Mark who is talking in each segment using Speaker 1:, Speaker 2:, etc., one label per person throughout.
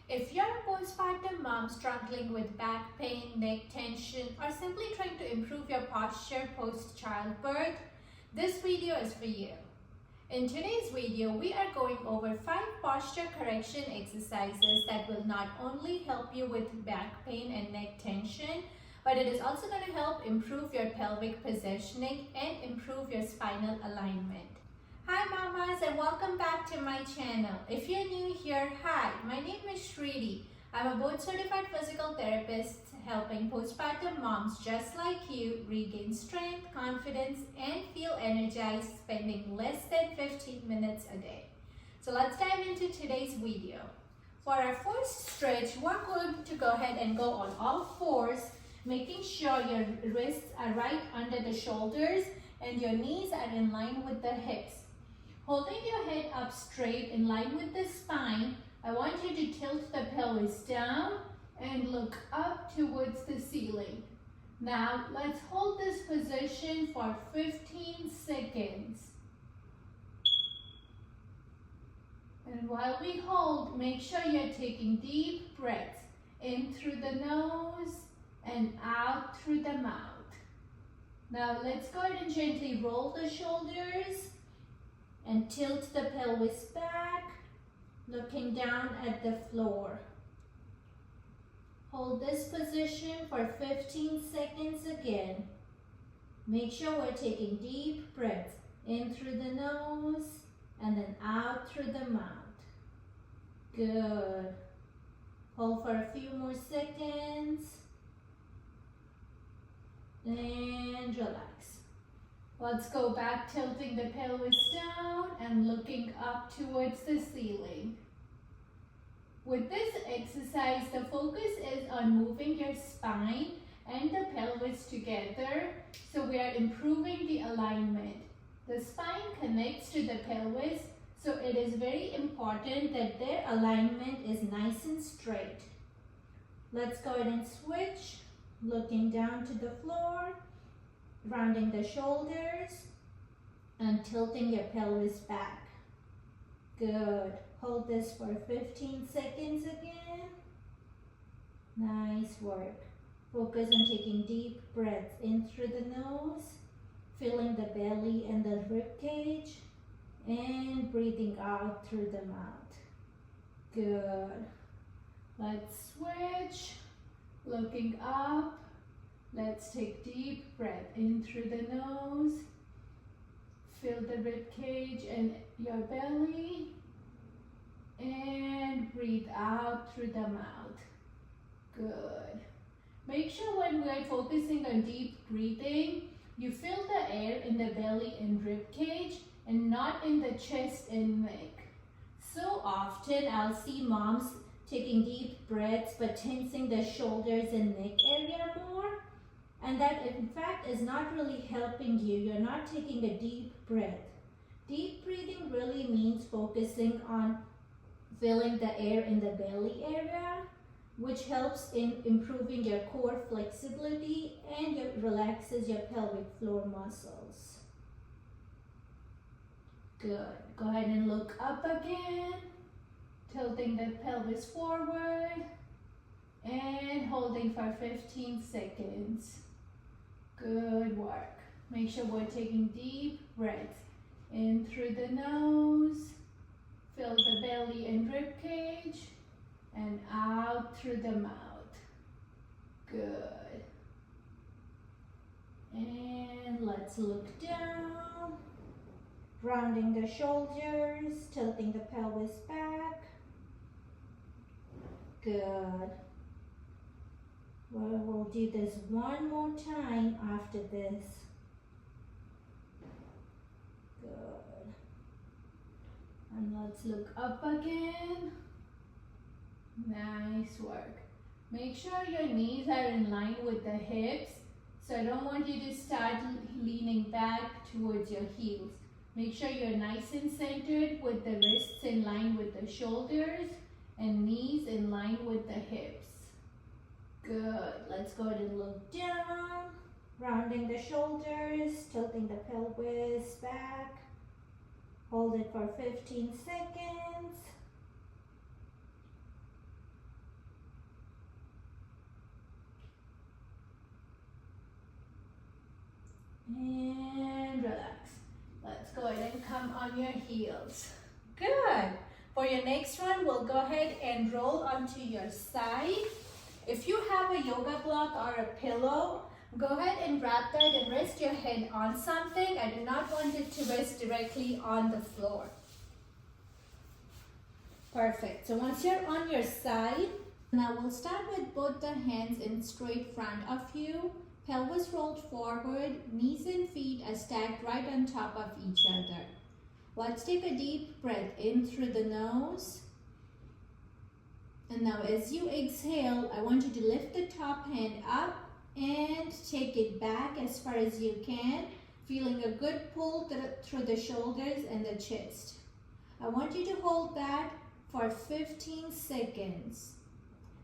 Speaker 1: If you're a postpartum mom struggling with back pain, neck tension, or simply trying to improve your posture post-childbirth, this video is for you. In today's video, we are going over 5 posture correction exercises that will not only help you with back pain and neck tension, but it is also going to help improve your pelvic positioning and improve your spinal alignment. Hi mamas, and welcome back to my channel. If you're new here, hi, my name is Shriti. I'm a board certified physical therapist helping postpartum moms just like you regain strength, confidence, and feel energized spending less than 15 minutes a day. So let's dive into today's video. For our first stretch, we're going to go ahead and go on all fours, making sure your wrists are right under the shoulders and your knees are in line with the hips. Holding your head up straight in line with the spine, I want you to tilt the pelvis down and look up towards the ceiling. Now, let's hold this position for 15 seconds. And while we hold, make sure you're taking deep breaths in through the nose and out through the mouth. Now, let's go ahead and gently roll the shoulders and tilt the pelvis back, looking down at the floor. Hold this position for 15 seconds again. Make sure we're taking deep breaths in through the nose and then out through the mouth. Good. Hold for a few more seconds and relax. Let's go back, tilting the pelvis down and looking up towards the ceiling. With this exercise, the focus is on moving your spine and the pelvis together, so we are improving the alignment. The spine connects to the pelvis, so it is very important that their alignment is nice and straight. Let's go ahead and switch, looking down to the floor, rounding the shoulders and tilting your pelvis back. Good. Hold this for 15 seconds again. Nice work. Focus on taking deep breaths in through the nose, filling the belly and the rib cage, and breathing out through the mouth. Good. Let's switch. Looking up. Let's take deep breath in through the nose. Fill the rib cage and your belly. And breathe out through the mouth. Good. Make sure when we're focusing on deep breathing, you fill the air in the belly and rib cage and not in the chest and neck. So often I'll see moms taking deep breaths but tensing the shoulders and neck area more. And that in fact is not really helping you. You're not taking a deep breath. Deep breathing really means focusing on filling the air in the belly area, which helps in improving your core flexibility and relaxes your pelvic floor muscles. Good. Go ahead and look up again, tilting the pelvis forward and holding for 15 seconds. Good work. Make sure we're taking deep breaths in through the nose, fill the belly and rib cage, and out through the mouth. Good. And let's look down, rounding the shoulders, tilting the pelvis back. Good. Well, we'll do this one more time after this. Good. And let's look up again. Nice work. Make sure your knees are in line with the hips. So I don't want you to start leaning back towards your heels. Make sure you're nice and centered with the wrists in line with the shoulders and knees in line with the hips. Good. Let's go ahead and look down, rounding the shoulders, tilting the pelvis back. Hold it for 15 seconds. on your heels. Good. For your next one, we'll go ahead and roll onto your side. If you have a yoga block or a pillow, go ahead and grab that and rest your head on something. I do not want it to rest directly on the floor. Perfect. So once you're on your side, now we'll start with both the hands in straight front of you. Pelvis rolled forward, knees and feet are stacked right on top of each other. Let's take a deep breath in through the nose. And now as you exhale, I want you to lift the top hand up and take it back as far as you can, feeling a good pull through the shoulders and the chest. I want you to hold that for 15 seconds.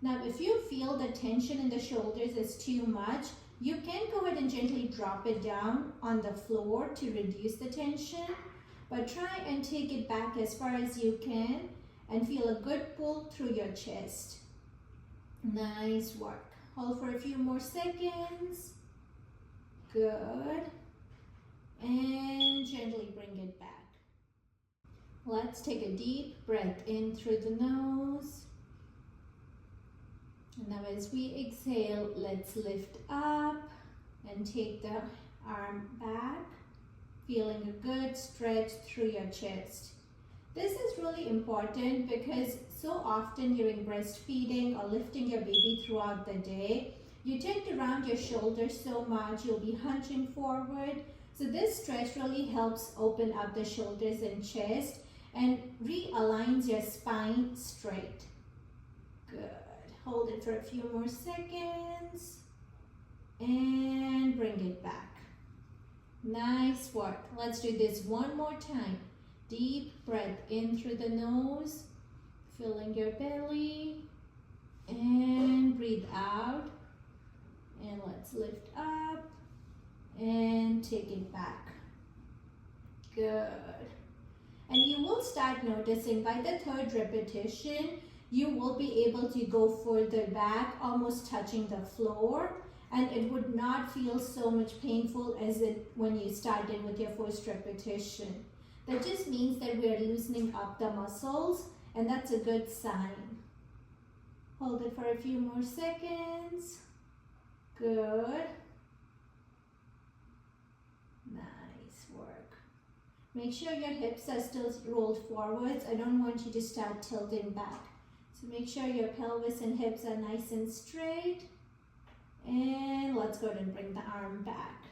Speaker 1: Now, if you feel the tension in the shoulders is too much, you can go ahead and gently drop it down on the floor to reduce the tension, but try and take it back as far as you can and feel a good pull through your chest. Nice work. Hold for a few more seconds. Good. And gently bring it back. Let's take a deep breath in through the nose. And now as we exhale, let's lift up and take the arm back, feeling a good stretch through your chest. This is really important because so often during breastfeeding or lifting your baby throughout the day, you tend to round your shoulders so much, you'll be hunching forward. So this stretch really helps open up the shoulders and chest and realigns your spine straight. Good. Hold it for a few more seconds and bring it back. Nice work. Let's do this one more time. Deep breath in through the nose, filling your belly, and breathe out. And let's lift up and take it back. Good. And you will start noticing by the third repetition, you will be able to go further back, almost touching the floor, and it would not feel so much painful as it when you started with your first repetition. That just means that we are loosening up the muscles, and that's a good sign. Hold it for a few more seconds. Good. Nice work. Make sure your hips are still rolled forwards. I don't want you to start tilting back. So make sure your pelvis and hips are nice and straight. And let's go ahead and bring the arm back.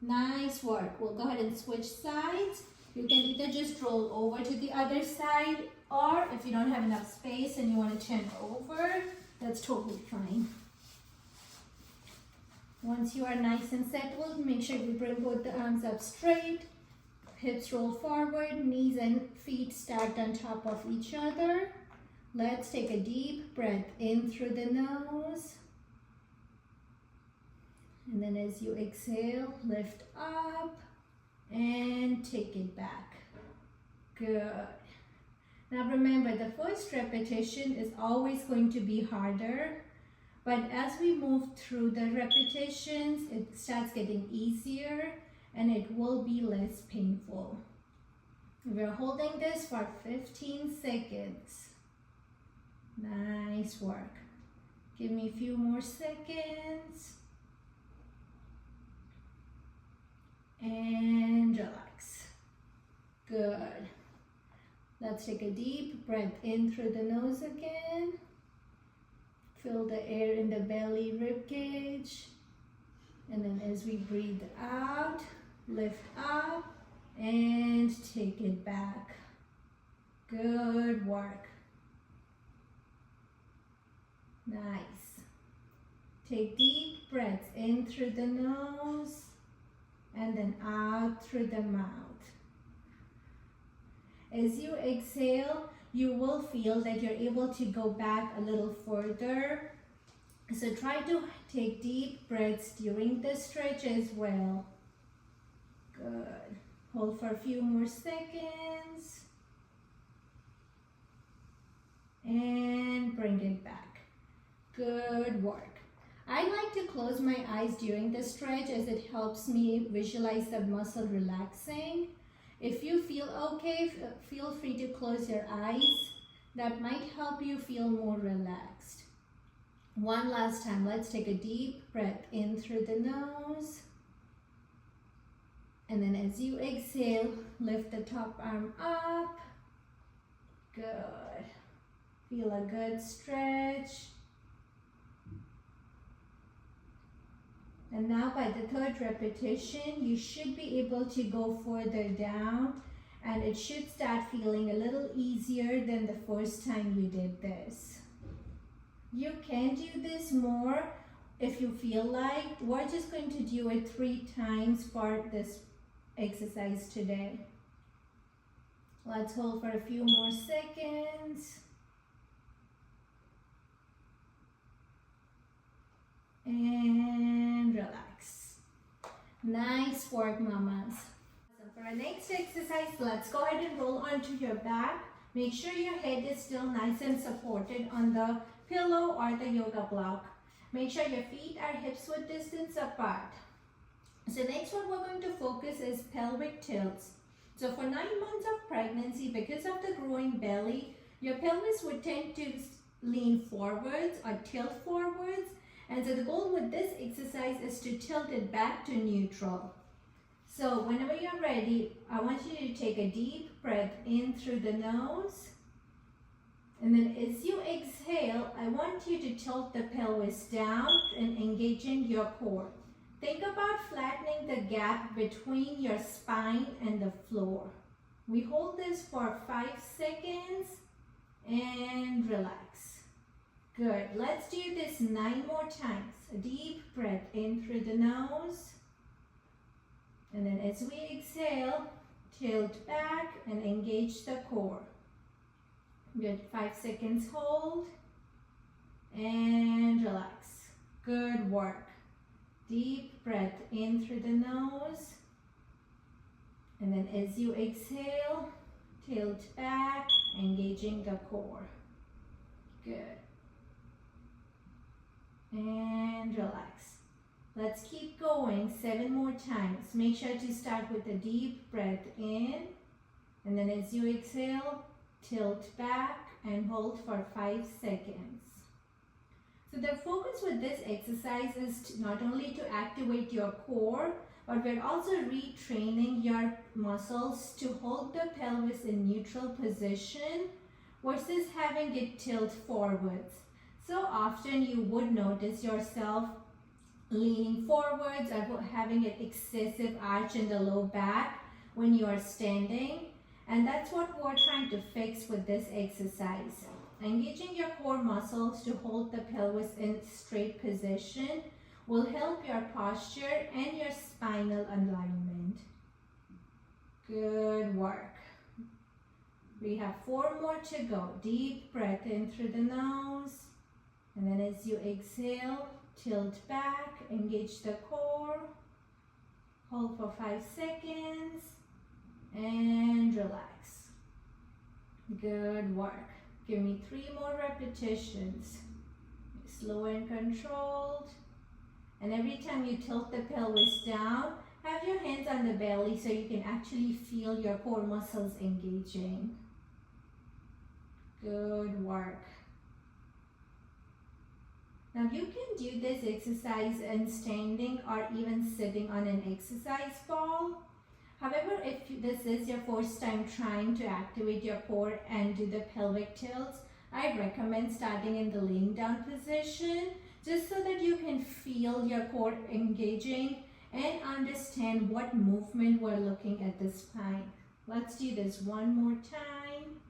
Speaker 1: Nice work. We'll go ahead and switch sides. You can either just roll over to the other side, or if you don't have enough space and you want to turn over, that's totally fine. Once you are nice and settled, make sure you bring both the arms up straight. Hips roll forward, knees and feet stacked on top of each other. Let's take a deep breath in through the nose. And then as you exhale, lift up and take it back. Good. Now remember, the first repetition is always going to be harder, but as we move through the repetitions, it starts getting easier and it will be less painful. We're holding this for 15 seconds. Nice work. Give me a few more seconds. And relax. Good. Let's take a deep breath in through the nose again. Feel the air in the belly, rib cage. And then as we breathe out, lift up and take it back. Good work. Nice. Take deep breaths in through the nose and then out through the mouth. As you exhale, you will feel that you're able to go back a little further. So try to take deep breaths during the stretch as well. Good. Hold for a few more seconds. And bring it back. Good work. I like to close my eyes during the stretch as it helps me visualize the muscle relaxing. If you feel okay, feel free to close your eyes. That might help you feel more relaxed. One last time, let's take a deep breath in through the nose. And then as you exhale, lift the top arm up. Good. Feel a good stretch. And now by the third repetition, you should be able to go further down, and it should start feeling a little easier than the first time you did this. You can do this more if you feel like. We're just going to do it 3 times for this exercise today. Let's hold for a few more seconds. And relax. Nice work, mamas. So for our next exercise, let's go ahead and roll onto your back. Make sure your head is still nice and supported on the pillow or the yoga block. Make sure your feet are hip-width distance apart. So next what we're going to focus is pelvic tilts. So for 9 months of pregnancy, because of the growing belly, your pelvis would tend to lean forwards or tilt forwards. And so the goal with this exercise is to tilt it back to neutral. So whenever you're ready, I want you to take a deep breath in through the nose. And then as you exhale, I want you to tilt the pelvis down and engaging your core. Think about flattening the gap between your spine and the floor. We hold this for 5 seconds and relax. Good. Let's do this 9 more times. A deep breath in through the nose. And then as we exhale, tilt back and engage the core. Good. 5 seconds hold and relax. Good work. Deep breath in through the nose. And then as you exhale, tilt back, engaging the core. Good. And relax. Let's keep going 7 more times. Make sure to start with a deep breath in. And then as you exhale, tilt back and hold for 5 seconds. So the focus with this exercise is not only to activate your core, but we're also retraining your muscles to hold the pelvis in neutral position versus having it tilt forwards. So often you would notice yourself leaning forwards or having an excessive arch in the low back when you are standing. And that's what we're trying to fix with this exercise. Engaging your core muscles to hold the pelvis in straight position will help your posture and your spinal alignment. Good work. We have 4 more to go. Deep breath in through the nose. And then as you exhale, tilt back, engage the core. Hold for 5 seconds and relax. Good work. Give me 3 more repetitions. Slow and controlled. And every time you tilt the pelvis down, have your hands on the belly so you can actually feel your core muscles engaging. Good work. Now you can do this exercise in standing or even sitting on an exercise ball. However, if this is your first time trying to activate your core and do the pelvic tilts, I recommend starting in the laying down position just so that you can feel your core engaging and understand what movement we're looking at the spine. Let's do this 1 more time.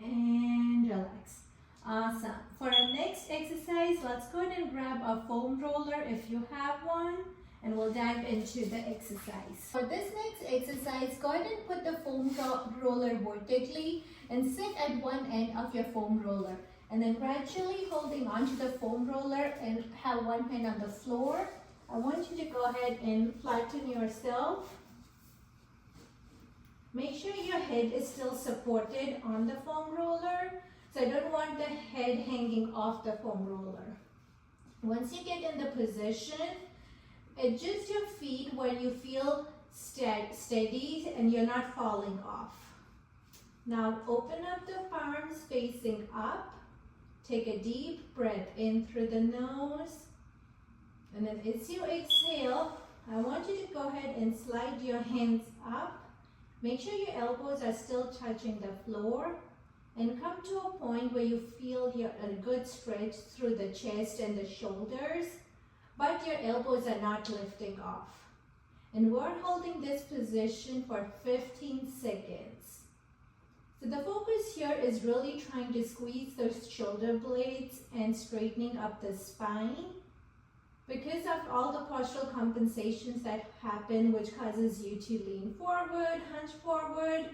Speaker 1: And relax. Awesome. For our next exercise, let's go ahead and grab a foam roller if you have one, and we'll dive into the exercise. For this next exercise, go ahead and put the foam roller vertically and sit at one end of your foam roller. And then gradually holding onto the foam roller and have one hand on the floor. I want you to go ahead and flatten yourself. Make sure your head is still supported on the foam roller. So I don't want the head hanging off the foam roller. Once you get in the position, Adjust your feet where you feel steady and you're not falling off. Now open up the palms facing up. Take a deep breath in through the nose. And then as you exhale, I want you to go ahead and slide your hands up. Make sure your elbows are still touching the floor. And come to a point where you feel a good stretch through the chest and the shoulders, but your elbows are not lifting off. And we're holding this position for 15 seconds. So the focus here is really trying to squeeze those shoulder blades and straightening up the spine. Because of all the postural compensations that happen, which causes you to lean forward, hunch forward,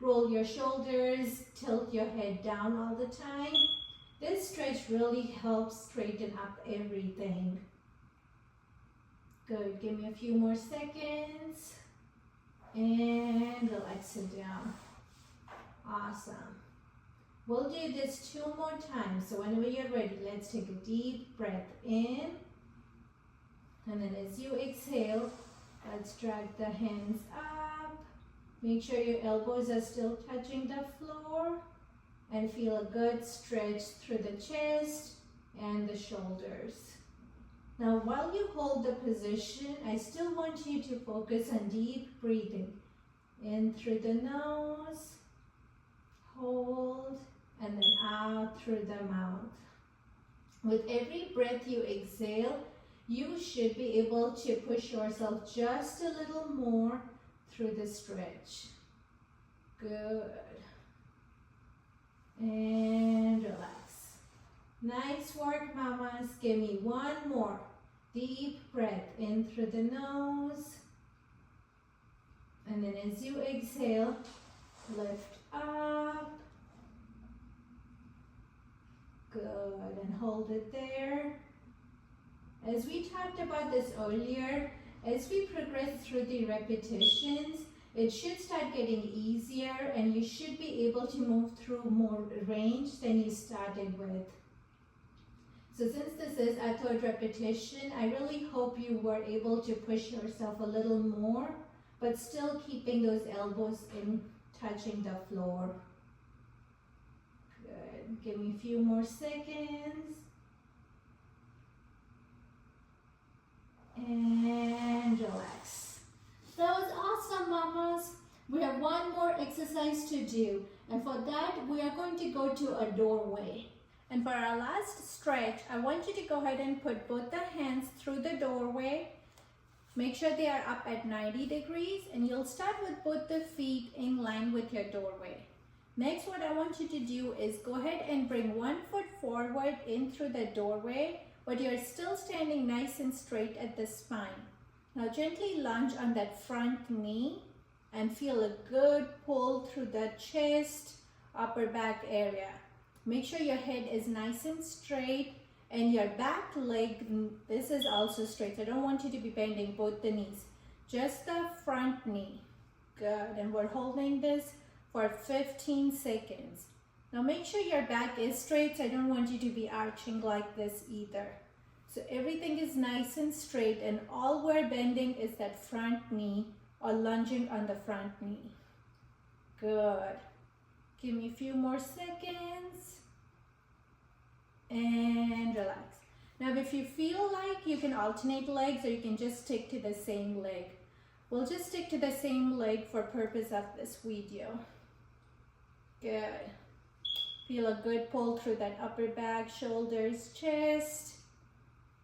Speaker 1: roll your shoulders, tilt your head down all the time, this stretch really helps straighten up everything. Good, give me a few more seconds. And relax it down. Awesome. We'll do this 2 more times. So whenever you're ready, let's take a deep breath in. And then as you exhale, let's drag the hands up. Make sure your elbows are still touching the floor. And feel a good stretch through the chest and the shoulders. Now while you hold the position, I still want you to focus on deep breathing. In through the nose, hold, and then out through the mouth. With every breath you exhale, you should be able to push yourself just a little more through the stretch. Good. And relax. Nice work, mamas. Give me 1 more. Deep breath in through the nose. And then as you exhale, lift up. Good. And hold it there. As we talked about this earlier, as we progress through the repetitions, it should start getting easier and you should be able to move through more range than you started with. So since this is our 3rd repetition, I really hope you were able to push yourself a little more, but still keeping those elbows in touching the floor. Good. Give me a few more seconds. And relax. That was awesome, mamas. We have 1 more exercise to do, and for that we are going to go to a doorway. And for our last stretch, I want you to go ahead and put both the hands through the doorway. Make sure they are up at 90 degrees, and you'll start with both the feet in line with your doorway. Next, what I want you to do is go ahead and bring 1 foot forward in through the doorway, but you're still standing nice and straight at the spine. Now gently lunge on that front knee and feel a good pull through the chest, upper back area. Make sure your head is nice and straight and your back leg, this is also straight. I don't want you to be bending both the knees, just the front knee. Good, and we're holding this for 15 seconds. Now make sure your back is straight. I don't want you to be arching like this either. So everything is nice and straight, and all we're bending is that front knee or lunging on the front knee. Good. Give me a few more seconds. And relax. Now if you feel like you can alternate legs, or you can just stick to the same leg. We'll just stick to the same leg for purpose of this video. Good. Feel a good pull through that upper back, shoulders, chest.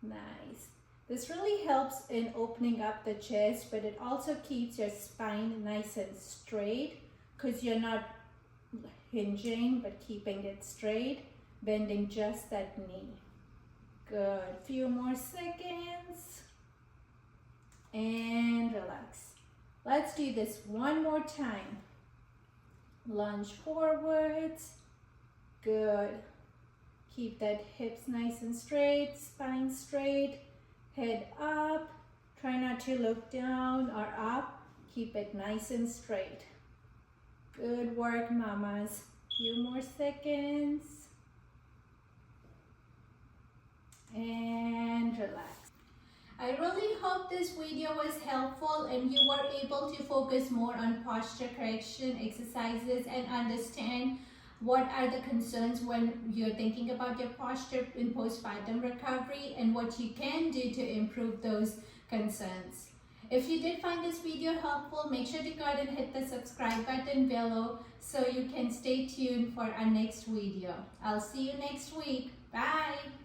Speaker 1: Nice. This really helps in opening up the chest, but it also keeps your spine nice and straight because you're not hinging but keeping it straight, bending just that knee. Good. Few more seconds. And relax. Let's do this 1 more time. Lunge forwards. Good. Keep that hips nice and straight, spine straight, head up. Try not to look down or up. Keep it nice and straight. Good work, mamas. Few more seconds. And relax. I I really hope this video was helpful and you were able to focus more on posture correction exercises and understand what are the concerns when you're thinking about your posture in postpartum recovery and what you can do to improve those concerns. If you did find this video helpful, make sure to go ahead and hit the subscribe button below so you can stay tuned for our next video. I'll see you next week. Bye!